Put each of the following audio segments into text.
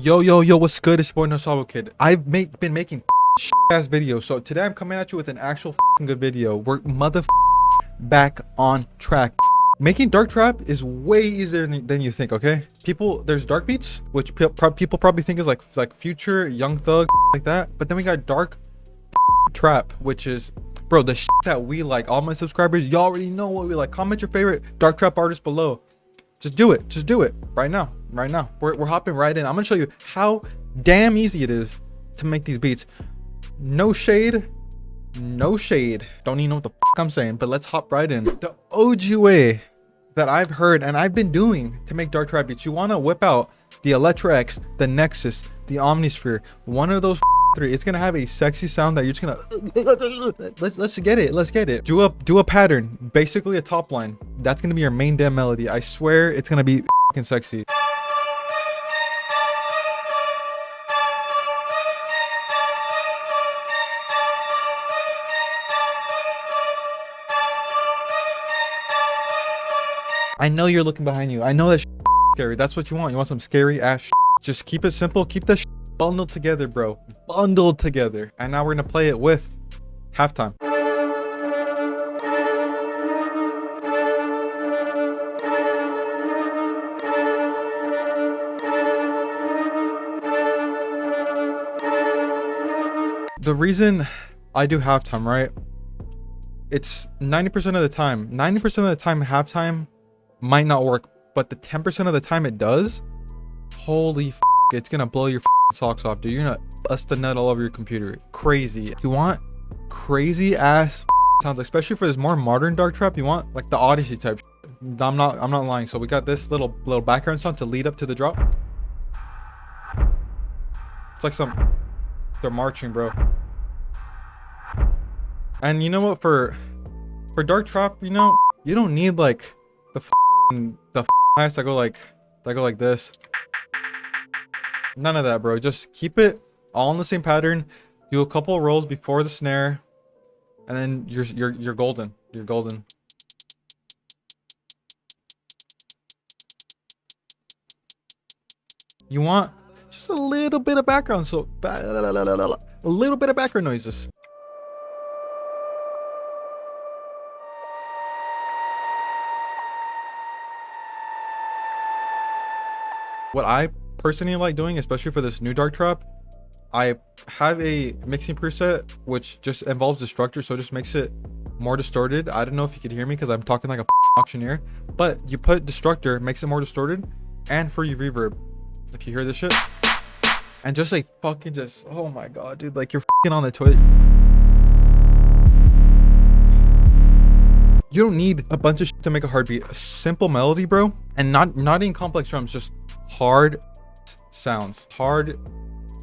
Yo, what's good? It's your boy Nosabo Kid. Been making ass videos, so today I'm coming at you with an actual good video. We're back on track. Making dark trap is way easier than you think, okay? There's dark beats, which people probably think is like Future, Young Thug, like that. But then we got dark trap, which is, bro, the that we like. All my subscribers, you already know what we like. Comment your favorite dark trap artist below. Just do it right now. We're hopping right in. I'm gonna show you how damn easy it is to make these beats. No shade. Don't even know what the I'm saying, but let's hop right in. The OG way that I've heard and I've been doing to make dark trap beats, you want to whip out the Electra X, the Nexus, the Omnisphere, one of those three. It's gonna have a sexy sound that you're just gonna let's get it. Do a pattern, basically a top line. That's gonna be your main damn melody. I swear it's gonna be fucking sexy. I know you're looking behind you. I know that scary. That's what you want. You want some scary ass. Just keep it simple. Keep the bundled together, bro. Bundled together. And now we're gonna play it with halftime. The reason I do halftime, right? It's 90% of the time. 90% of the time, halftime might not work, but the 10% of the time it does, holy f, it's gonna blow your socks off, dude. You're gonna bust the nut all over your computer. Crazy. You want crazy ass sounds, especially for this more modern dark trap. You want like the Odyssey type. I'm not lying. So we got this little background sound to lead up to the drop. It's like they're marching, bro. And you know what, for dark trap, you know, you don't need like the highs that go like this. None of that, bro. Just keep it all in the same pattern. Do a couple of rolls before the snare, and then you're golden. You're golden. You want just a little bit of background, so a little bit of background noises. What I personally like doing, especially for this new dark trap, I have a mixing preset which just involves destructor, so it just makes it more distorted. I don't know if you could hear me because I'm talking like a auctioneer, but you put destructor, makes it more distorted, and for your reverb, if you hear this shit, and just like fucking just, oh my god, dude, like you're fucking on the toilet. You don't need a bunch of shit to make a hard beat. A simple melody, bro, and not even complex drums, just hard sounds, hard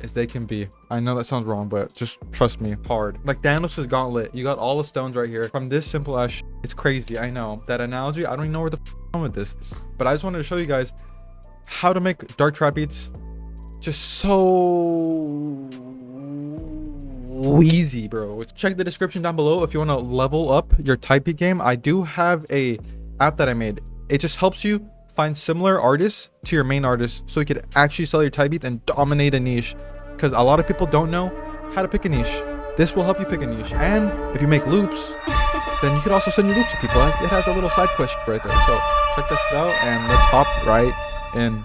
as they can be. I know that sounds wrong, but just trust me, hard. Like Thanos' gauntlet, you got all the stones right here from this simple ass shit. It's crazy. I know that analogy, I don't even know where the I'm with this, but I just wanted to show you guys how to make dark trap beats just so easy, bro. Check the description down below if you want to level up your type beat game. I do have a app that I made. It just helps you find similar artists to your main artist, so you could actually sell your type beats and dominate a niche, because a lot of people don't know how to pick a niche. This will help you pick a niche. And if you make loops, then you could also send your loops to people. It has a little side quest right there. So check this out and let's hop right in.